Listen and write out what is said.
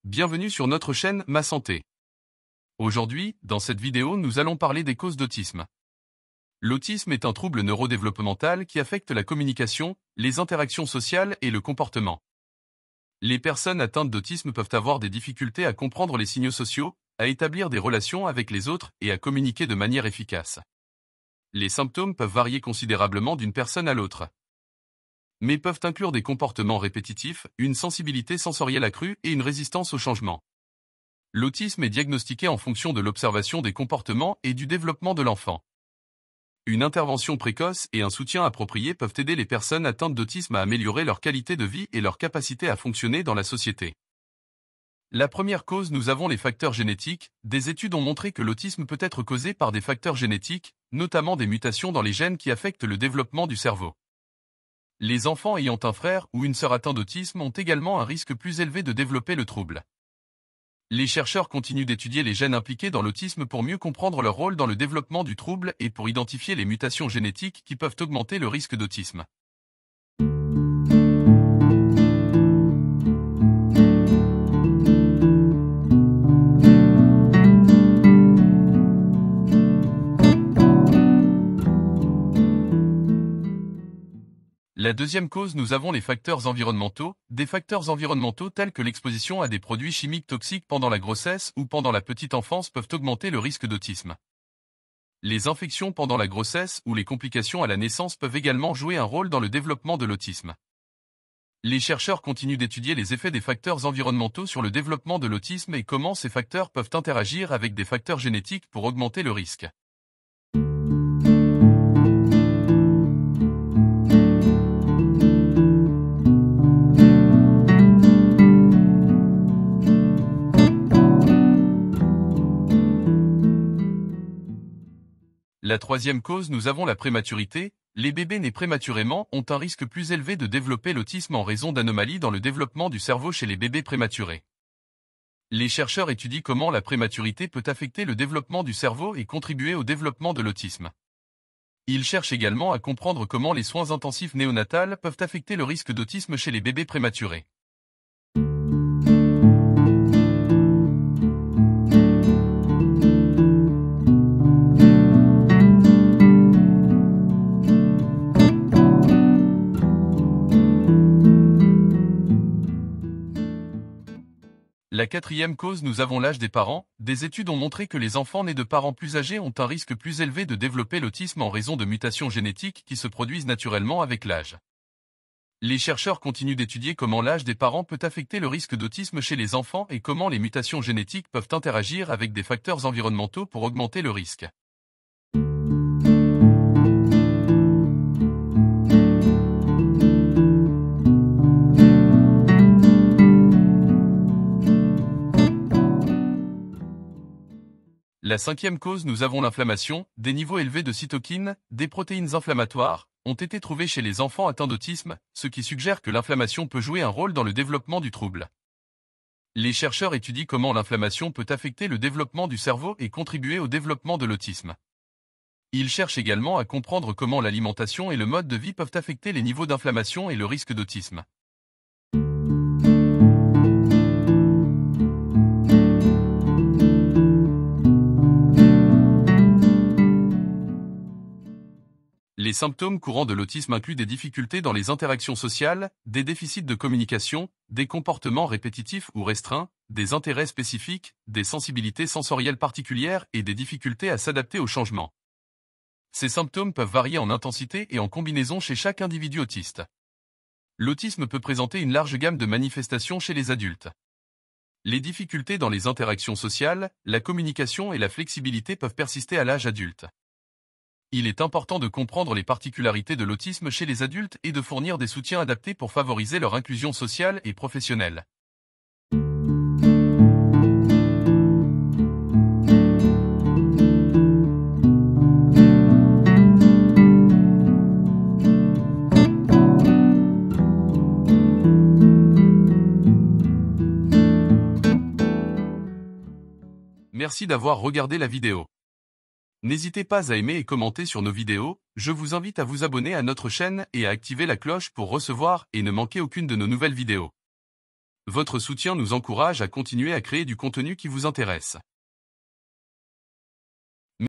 Bienvenue sur notre chaîne Ma Santé. Aujourd'hui, dans cette vidéo, nous allons parler des causes d'autisme. L'autisme est un trouble neurodéveloppemental qui affecte la communication, les interactions sociales et le comportement. Les personnes atteintes d'autisme peuvent avoir des difficultés à comprendre les signaux sociaux, à établir des relations avec les autres et à communiquer de manière efficace. Les symptômes peuvent varier considérablement d'une personne à l'autre, mais peuvent inclure des comportements répétitifs, une sensibilité sensorielle accrue et une résistance au changement. L'autisme est diagnostiqué en fonction de l'observation des comportements et du développement de l'enfant. Une intervention précoce et un soutien approprié peuvent aider les personnes atteintes d'autisme à améliorer leur qualité de vie et leur capacité à fonctionner dans la société. La première cause, nous avons les facteurs génétiques. Des études ont montré que l'autisme peut être causé par des facteurs génétiques, notamment des mutations dans les gènes qui affectent le développement du cerveau. Les enfants ayant un frère ou une sœur atteint d'autisme ont également un risque plus élevé de développer le trouble. Les chercheurs continuent d'étudier les gènes impliqués dans l'autisme pour mieux comprendre leur rôle dans le développement du trouble et pour identifier les mutations génétiques qui peuvent augmenter le risque d'autisme. La deuxième cause, nous avons les facteurs environnementaux. Des facteurs environnementaux tels que l'exposition à des produits chimiques toxiques pendant la grossesse ou pendant la petite enfance peuvent augmenter le risque d'autisme. Les infections pendant la grossesse ou les complications à la naissance peuvent également jouer un rôle dans le développement de l'autisme. Les chercheurs continuent d'étudier les effets des facteurs environnementaux sur le développement de l'autisme et comment ces facteurs peuvent interagir avec des facteurs génétiques pour augmenter le risque. La troisième cause, nous avons la prématurité. Les bébés nés prématurément ont un risque plus élevé de développer l'autisme en raison d'anomalies dans le développement du cerveau chez les bébés prématurés. Les chercheurs étudient comment la prématurité peut affecter le développement du cerveau et contribuer au développement de l'autisme. Ils cherchent également à comprendre comment les soins intensifs néonatals peuvent affecter le risque d'autisme chez les bébés prématurés. La quatrième cause, nous avons l'âge des parents. Des études ont montré que les enfants nés de parents plus âgés ont un risque plus élevé de développer l'autisme en raison de mutations génétiques qui se produisent naturellement avec l'âge. Les chercheurs continuent d'étudier comment l'âge des parents peut affecter le risque d'autisme chez les enfants et comment les mutations génétiques peuvent interagir avec des facteurs environnementaux pour augmenter le risque. La cinquième cause, nous avons l'inflammation. Des niveaux élevés de cytokines, des protéines inflammatoires, ont été trouvés chez les enfants atteints d'autisme, ce qui suggère que l'inflammation peut jouer un rôle dans le développement du trouble. Les chercheurs étudient comment l'inflammation peut affecter le développement du cerveau et contribuer au développement de l'autisme. Ils cherchent également à comprendre comment l'alimentation et le mode de vie peuvent affecter les niveaux d'inflammation et le risque d'autisme. Les symptômes courants de l'autisme incluent des difficultés dans les interactions sociales, des déficits de communication, des comportements répétitifs ou restreints, des intérêts spécifiques, des sensibilités sensorielles particulières et des difficultés à s'adapter au changement. Ces symptômes peuvent varier en intensité et en combinaison chez chaque individu autiste. L'autisme peut présenter une large gamme de manifestations chez les adultes. Les difficultés dans les interactions sociales, la communication et la flexibilité peuvent persister à l'âge adulte. Il est important de comprendre les particularités de l'autisme chez les adultes et de fournir des soutiens adaptés pour favoriser leur inclusion sociale et professionnelle. Merci d'avoir regardé la vidéo. N'hésitez pas à aimer et commenter sur nos vidéos, je vous invite à vous abonner à notre chaîne et à activer la cloche pour recevoir et ne manquer aucune de nos nouvelles vidéos. Votre soutien nous encourage à continuer à créer du contenu qui vous intéresse.